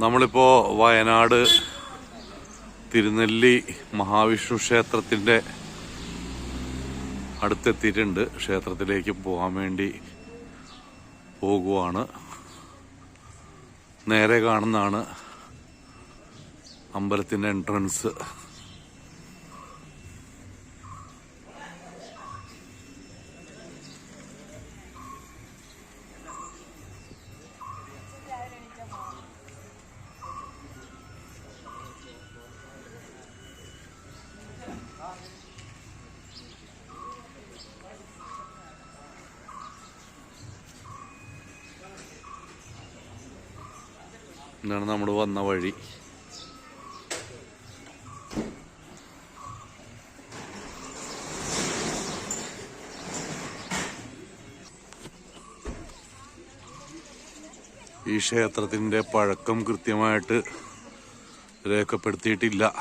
നമ്മളിപ്പോൾ വയനാട് തിരുനെല്ലി മഹാവിഷ്ണു ക്ഷേത്രത്തിൻ്റെ അടുത്തെത്തിയിട്ടുണ്ട്. ക്ഷേത്രത്തിലേക്ക് പോകാൻ വേണ്ടി പോകുവാണ്. നേരെ കാണുന്നതാണ് അമ്പലത്തിൻ്റെ എൻട്രൻസ്. ഇതാണ് നമ്മൾ വന്ന വഴി. ഈ ക്ഷേത്രത്തിൻ്റെ പഴക്കം കൃത്യമായിട്ട് രേഖപ്പെടുത്തിയിട്ടില്ല.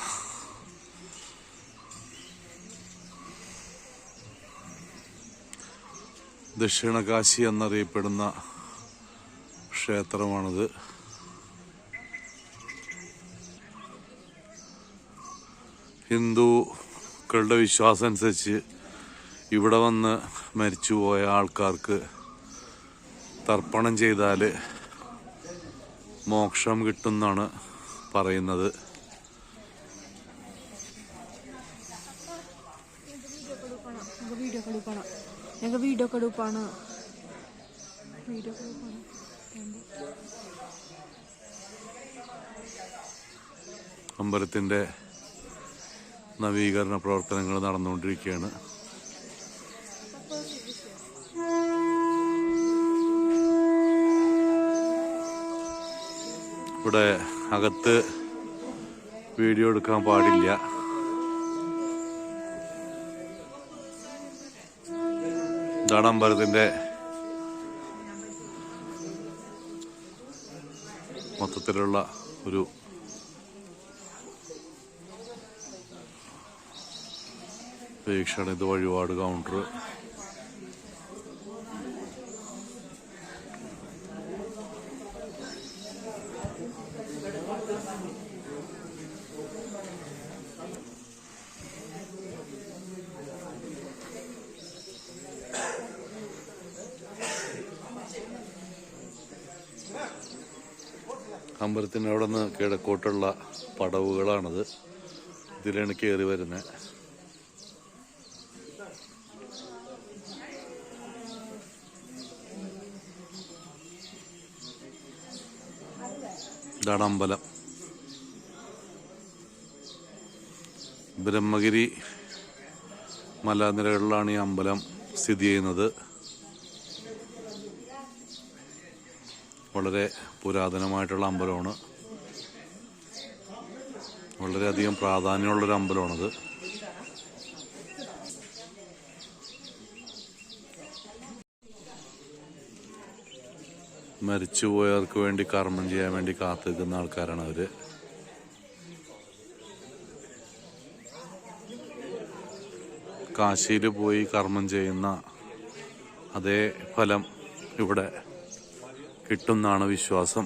ദക്ഷിണകാശി എന്നറിയപ്പെടുന്ന ക്ഷേത്രമാണിത്. ഹിന്ദുക്കളുടെ വിശ്വാസം അനുസരിച്ച് ഇവിടെ വന്ന് മരിച്ചുപോയ ആൾക്കാർക്ക് തർപ്പണം ചെയ്താൽ മോക്ഷം കിട്ടുമെന്നാണ് പറയുന്നത്. അമ്പലത്തിൻ്റെ നവീകരണ പ്രവർത്തനങ്ങൾ നടന്നുകൊണ്ടിരിക്കുകയാണ്. ഇവിടെ അകത്ത് വീഡിയോ എടുക്കാൻ പാടില്ല. ഇതാണ് അമ്പലത്തിൻ്റെ മൊത്തത്തിലുള്ള ഒരു വീക്ഷണം. ഇത് വഴിപാട് കൗണ്ടർ. അമ്പലത്തിൻ്റെ അവിടെ നിന്ന് കിഴക്കോട്ടുള്ള പടവുകളാണത്. ഇതിലാണ് കയറി വരുന്നത്. ഇതാണ് അമ്പലം. ബ്രഹ്മഗിരി മലനിരകളിലാണ് ഈ അമ്പലം സ്ഥിതി ചെയ്യുന്നത്. വളരെ പുരാതനമായിട്ടുള്ള അമ്പലമാണ്. വളരെയധികം പ്രാധാന്യമുള്ളൊരു അമ്പലമാണത്. മരിച്ചുപോയവർക്ക് വേണ്ടി കർമ്മം ചെയ്യാൻ വേണ്ടി കാത്തു നിൽക്കുന്ന ആൾക്കാരാണ് അവര്. കാശിയിൽ പോയി കർമ്മം ചെയ്യുന്ന അതേ ഫലം ഇവിടെ കിട്ടുമെന്നാണ് വിശ്വാസം.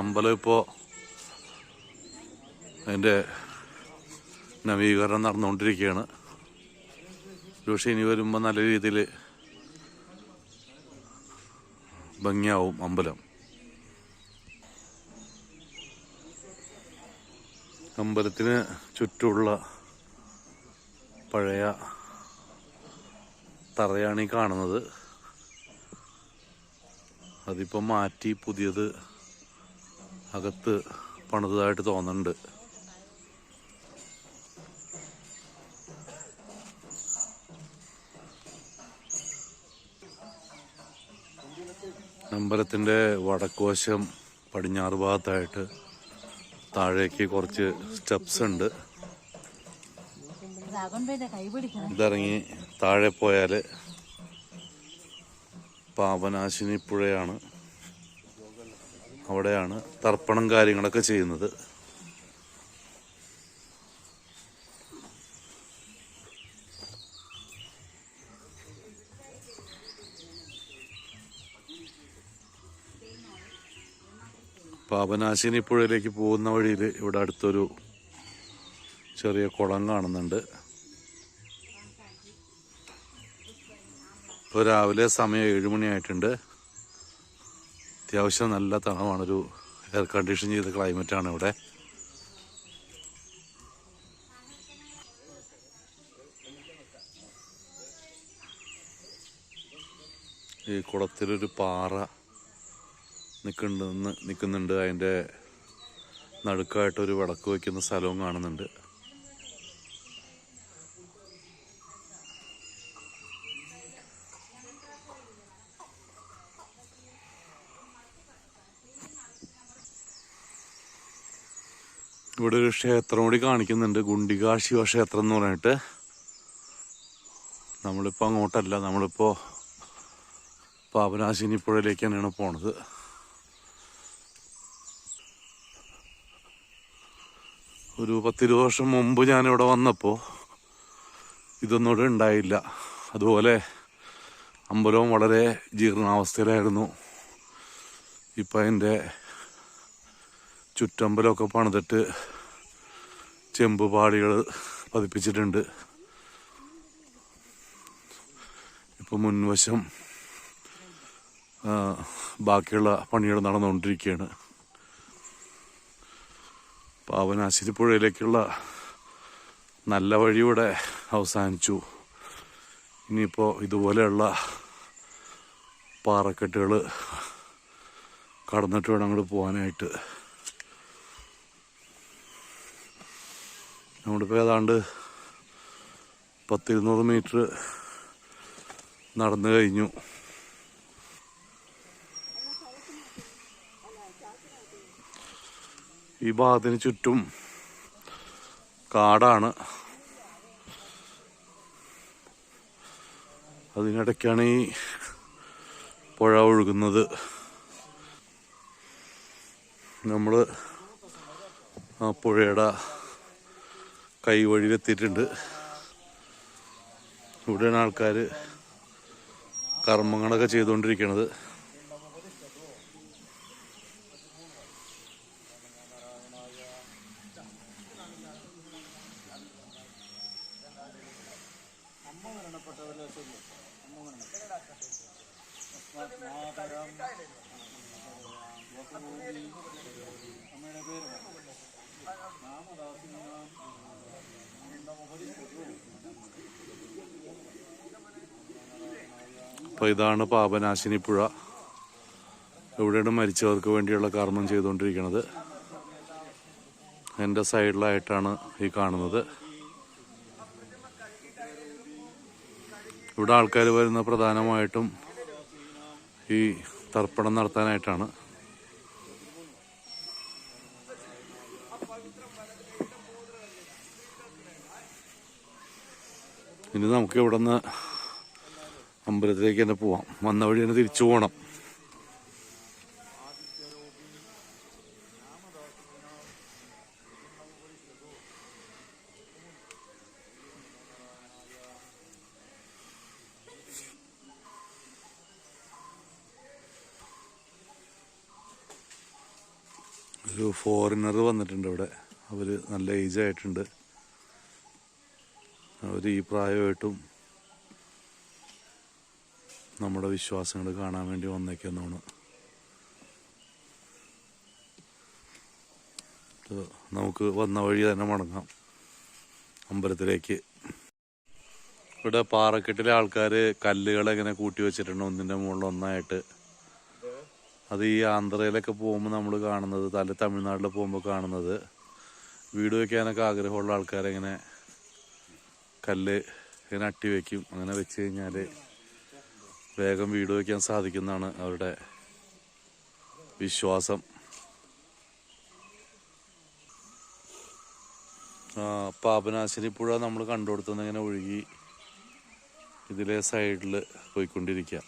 അമ്പലം ഇപ്പോൾ അതിൻ്റെ നവീകരണം നടന്നുകൊണ്ടിരിക്കുകയാണ്. പക്ഷേ ഇനി വരുമ്പോൾ നല്ല രീതിയിൽ ഭംഗിയാവും അമ്പലം. അമ്പലത്തിന് ചുറ്റുമുള്ള പഴയ തറയാണ് ഈ കാണുന്നത്. അതിപ്പം മാറ്റി പുതിയത് അകത്ത് പണിതായിട്ട് തോന്നുന്നുണ്ട്. അമ്പലത്തിൻ്റെ വടക്കുവശം പടിഞ്ഞാറ് ഭാഗത്തായിട്ട് താഴേക്ക് കുറച്ച് സ്റ്റെപ്സ് ഉണ്ട്. ഇതറിങ്ങി താഴെ പോയാൽ പാപനാശിനി പുഴയാണ്. അവിടെയാണ് തർപ്പണം കാര്യങ്ങളൊക്കെ ചെയ്യുന്നത്. പാപനാശിനി പുഴയിലേക്ക് പോകുന്ന വഴിയിൽ ഇവിടെ അടുത്തൊരു ചെറിയ കുളം കാണുന്നുണ്ട്. ഇപ്പോൾ രാവിലെ സമയം 7 മണിയായിട്ടുണ്ട്. അത്യാവശ്യം നല്ല തണുപ്പാണ്, എയർ കണ്ടീഷൻ ചെയ്ത ക്ലൈമറ്റാണ് ഇവിടെ. ഈ കുളത്തിലൊരു പാറ നിൽക്കുന്നുണ്ട്. അതിൻ്റെ നടുക്കായിട്ടൊരു വിളക്ക് വയ്ക്കുന്ന സ്ഥലവും കാണുന്നുണ്ട്. ഇവിടെ ഒരു ക്ഷേത്രം കൂടി കാണിക്കുന്നുണ്ട്, ഗുണ്ടിക ശിവക്ഷേത്രം എന്ന് പറഞ്ഞിട്ട്. നമ്മളിപ്പോൾ അങ്ങോട്ടല്ല, നമ്മളിപ്പോൾ പാപനാശിനി പുഴയിലേക്ക് തന്നെയാണ് പോണത്. ഒരു 10-20 വർഷം മുമ്പ് ഞാനിവിടെ വന്നപ്പോൾ ഇതൊന്നും ഇവിടെ ഉണ്ടായില്ല. അതുപോലെ അമ്പലവും വളരെ ജീർണാവസ്ഥയിലായിരുന്നു. ഇപ്പം അതിൻ്റെ ചുറ്റമ്പലമൊക്കെ പണിതിട്ട് ചെമ്പുപാളികൾ പതിപ്പിച്ചിട്ടുണ്ട്. ഇപ്പം മുൻവശം ബാക്കിയുള്ള പണികൾ നടന്നുകൊണ്ടിരിക്കുകയാണ്. പാപനാശിനി പുഴയിലേക്കുള്ള നല്ല വഴി ഇവിടെ അവസാനിച്ചു. ഇനിയിപ്പോൾ ഇതുപോലെയുള്ള പാറക്കെട്ടുകൾ കടന്നിട്ട് വേണം അങ്ങോട്ട് പോകാനായിട്ട്. നമ്മളിപ്പോൾ ഏതാണ്ട് 10-200 മീറ്റർ നടന്നു കഴിഞ്ഞു. ഈ ഭാഗത്തിന് ചുറ്റും കാടാണ്. അതിനിടയ്ക്കാണ് ഈ പുഴ ഒഴുകുന്നത്. നമ്മൾ ആ പുഴയുടെ കൈവഴിയിലെത്തിയിട്ടുണ്ട്. ഇവിടെയാണ് ആൾക്കാർ കർമ്മങ്ങളൊക്കെ ചെയ്തുകൊണ്ടിരിക്കുന്നത്. അപ്പോൾ ഇതാണ് പാപനാശിനി പുഴ. ഇവിടെയാണ് മരിച്ചവർക്ക് വേണ്ടിയുള്ള കർമ്മം ചെയ്തുകൊണ്ടിരിക്കുന്നത്. എൻ്റെ സൈഡിലായിട്ടാണ് ഈ കാണുന്നത്. ഇവിടെ ആൾക്കാർ വരുന്ന പ്രധാനമായിട്ടും ഈ തർപ്പണം നടത്താനായിട്ടാണ്. ഇനി നമുക്ക് ഇവിടെ നിന്ന് അമ്പലത്തിലേക്ക് തന്നെ പോവാം. വന്ന വഴി തന്നെ തിരിച്ചു പോകണം. ഒരു ഫോറിനർ വന്നിട്ടുണ്ട് ഇവിടെ. അവർ നല്ല ഏജ് ആയിട്ടുണ്ട്. അവർ ഈ പ്രായമായിട്ടും നമ്മുടെ വിശ്വാസങ്ങൾ കാണാൻ വേണ്ടി വന്നേക്കുന്നതാണ്. നമുക്ക് വന്ന വഴി തന്നെ മടങ്ങാം അമ്പലത്തിലേക്ക്. ഇവിടെ പാറക്കെട്ടിലെ ആൾക്കാർ കല്ലുകൾ എങ്ങനെ കൂട്ടി വെച്ചിട്ടുണ്ട് ഒന്നിൻ്റെ മുകളിൽ ഒന്നായിട്ട്. അത് ഈ ആന്ധ്രയിലൊക്കെ പോകുമ്പോൾ നമ്മൾ കാണുന്നത്, തമിഴ്നാട്ടിൽ പോകുമ്പോൾ കാണുന്നത്. വീട് വയ്ക്കാനൊക്കെ ആഗ്രഹമുള്ള ആൾക്കാരെങ്ങനെ കല്ല് ഇങ്ങനെ അട്ടി വയ്ക്കും. അങ്ങനെ വെച്ച് കഴിഞ്ഞാൽ വേഗം വീട് വയ്ക്കാൻ സാധിക്കുന്നതാണ് അവരുടെ വിശ്വാസം. പാപനാശിനി പുഴ നമ്മൾ കണ്ടുകൊടുത്തുനിന്ന് ഇങ്ങനെ ഒഴുകി ഇതിലെ സൈഡിൽ പോയിക്കൊണ്ടിരിക്കുക.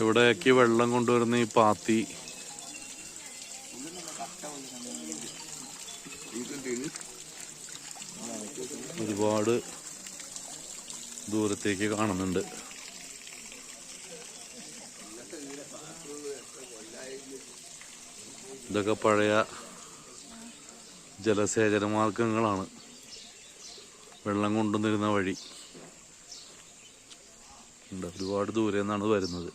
ഇവിടേക്ക് വെള്ളം കൊണ്ടുവരുന്ന ഈ പാത്തി ഒരുപാട് ദൂരത്തേക്ക് കാണുന്നുണ്ട്. ഇതൊക്കെ പഴയ ജലസേചന മാർഗങ്ങളാണ്, വെള്ളം കൊണ്ടുവന്നിരുന്ന വഴി. ഒരുപാട് ദൂരെ നിന്നാണ് വരുന്നത്.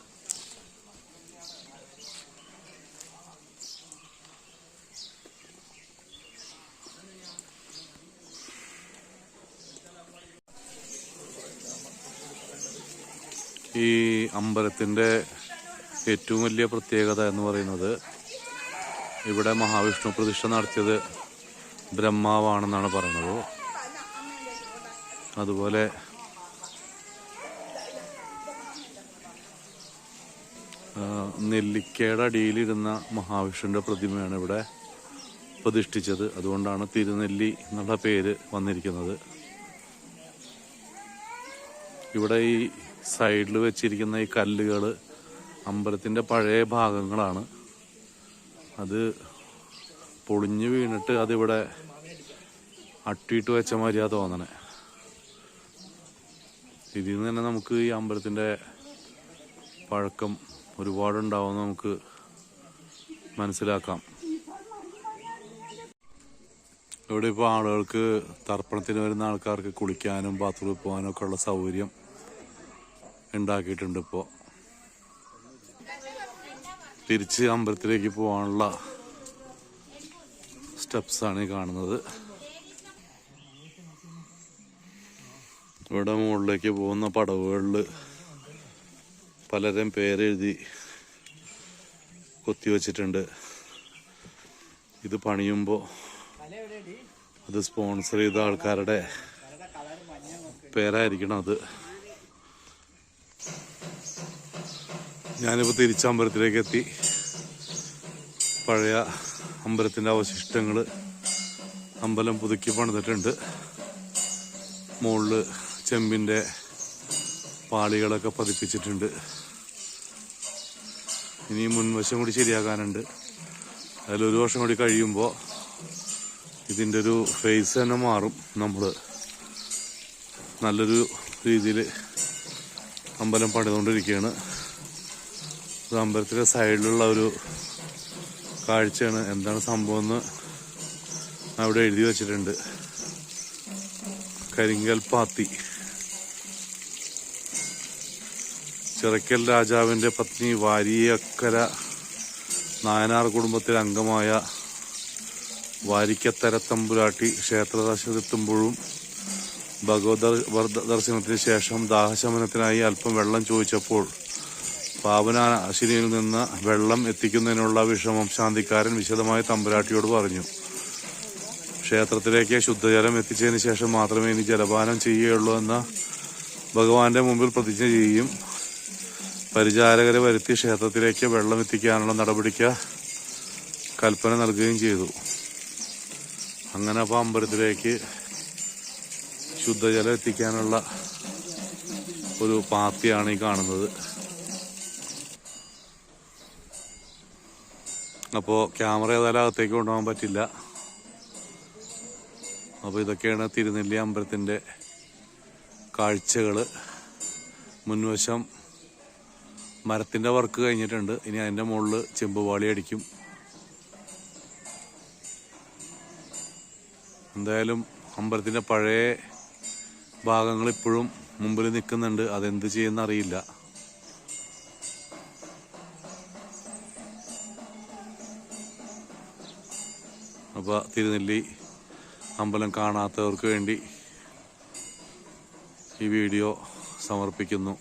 ഈ അമ്പലത്തിൻ്റെ ഏറ്റവും വലിയ പ്രത്യേകത എന്ന് പറയുന്നത്, ഇവിടെ മഹാവിഷ്ണു പ്രതിഷ്ഠ നടത്തിയത് ബ്രഹ്മാവാണെന്നാണ് പറയുന്നത്. അതുപോലെ നെല്ലിക്കയുടെ അടിയിലിരുന്ന മഹാവിഷ്ണുവിൻ്റെ പ്രതിമയാണ് ഇവിടെ പ്രതിഷ്ഠിച്ചത്. അതുകൊണ്ടാണ് തിരുനെല്ലി എന്നുള്ള പേര് വന്നിരിക്കുന്നത്. ഇവിടെ ഈ സൈഡിൽ വെച്ചിരിക്കുന്ന ഈ കല്ലുകൾ അമ്പലത്തിൻ്റെ പഴയ ഭാഗങ്ങളാണ്. അത് പൊളിഞ്ഞു വീണിട്ട് അതിവിടെ അട്ടിയിട്ട് വെച്ച മാതിരിയാ തോന്നണേ. ഇതിൽ നിന്ന് തന്നെ നമുക്ക് ഈ അമ്പലത്തിൻ്റെ പഴക്കം ഒരുപാടുണ്ടാവുമെന്ന് നമുക്ക് മനസ്സിലാക്കാം. ഇവിടെ ഇപ്പോൾ ആളുകൾക്ക്, തർപ്പണത്തിന് വരുന്ന ആൾക്കാർക്ക് കുളിക്കാനും ബാത്റൂമിൽ പോകാനും ഒക്കെ ഉള്ള സൗകര്യം ഉണ്ടാക്കിയിട്ടുണ്ട്. ഇപ്പോൾ തിരിച്ച് അമ്പലത്തിലേക്ക് പോകാനുള്ള സ്റ്റെപ്സാണ് ഈ കാണുന്നത്. ഇവിടെ മുകളിലേക്ക് പോകുന്ന പടവുകളിൽ പലരും പേരെഴുതി കൊത്തിവെച്ചിട്ടുണ്ട്. ഇത് പണിയുമ്പോൾ അത് സ്പോൺസർ ചെയ്ത ആൾക്കാരുടെ പേരായിരിക്കണം അത്. ഞാനിപ്പോൾ തിരിച്ച് അമ്പലത്തിലേക്ക് എത്തി. പഴയ അമ്പലത്തിൻ്റെ അവശിഷ്ടങ്ങൾ അമ്പലം പുതുക്കി പണിതിട്ടുണ്ട്. മുകളിൽ ചെമ്പിൻ്റെ പാളികളൊക്കെ പതിപ്പിച്ചിട്ടുണ്ട്. ഇനി മുൻവശം കൂടി ശരിയാക്കാനുണ്ട്. അതിലൊരു വർഷം കൂടി കഴിയുമ്പോൾ ഇതിൻ്റെ ഒരു ഫേസ് തന്നെ മാറും. നമ്മൾ നല്ലൊരു രീതിയിൽ അമ്പലം പണിതുകൊണ്ടിരിക്കുകയാണ്. ഇത് അമ്പലത്തിൻ്റെ സൈഡിലുള്ള ഒരു കാഴ്ചയാണ്. എന്താണ് സംഭവം എന്ന് അവിടെ എഴുതി വച്ചിട്ടുണ്ട്. കരിങ്കൽ പാത്തി. ചിറക്കൽ രാജാവിൻ്റെ പത്നി വാരിയക്കര നായനാർ കുടുംബത്തിലെ അംഗമായ വാരിക്കത്തര തമ്പുരാട്ടി ക്ഷേത്ര ദർശനത്തിലെത്തുമ്പോഴും ഭഗവത് ദർശനത്തിന് ശേഷം ദാഹശമനത്തിനായി അല്പം വെള്ളം ചോദിച്ചപ്പോൾ പാവനാശിനിയിൽ നിന്ന് വെള്ളം എത്തിക്കുന്നതിനുള്ള വിഷമം ശാന്തിക്കാരൻ വിശദമായി തമ്പുരാട്ടിയോട് പറഞ്ഞു. ക്ഷേത്രത്തിലേക്ക് ശുദ്ധജലം എത്തിച്ചതിന് ശേഷം മാത്രമേ ഇനി ജലപാനം ചെയ്യുകയുള്ളൂ എന്ന് ഭഗവാന്റെ മുമ്പിൽ പ്രതിജ്ഞ ചെയ്യുകയും പരിചാരകരെ വരുത്തി ക്ഷേത്രത്തിലേക്ക് വെള്ളം എത്തിക്കാനുള്ള നടപടിക്ക് കൽപ്പന നൽകുകയും ചെയ്തു. അങ്ങനെ അപ്പോൾ അമ്പലത്തിലേക്ക് ശുദ്ധജലം എത്തിക്കാനുള്ള ഒരു പാത്തിയാണ് ഈ കാണുന്നത്. അപ്പോൾ ക്യാമറ ഏതായാലും അകത്തേക്ക് കൊണ്ടുപോകാൻ പറ്റില്ല. അപ്പോൾ ഇതൊക്കെയാണ് തിരുനെല്ലി അമ്പലത്തിൻ്റെ കാഴ്ചകൾ. മുൻവശം മരത്തിൻ്റെ വർക്ക് കഴിഞ്ഞിട്ടുണ്ട്. ഇനി അതിൻ്റെ മുകളിൽ ചെമ്പുപാളി അടിക്കും. എന്തായാലും അമ്പലത്തിൻ്റെ പഴയ ഭാഗങ്ങൾ ഇപ്പോഴും മുമ്പിൽ നിൽക്കുന്നുണ്ട്. അതെന്ത് ചെയ്യുന്ന അറിയില്ല. അപ്പോൾ തിരുനെല്ലി അമ്പലം കാണാത്തവർക്ക് വേണ്ടി ഈ വീഡിയോ സമർപ്പിക്കുന്നു.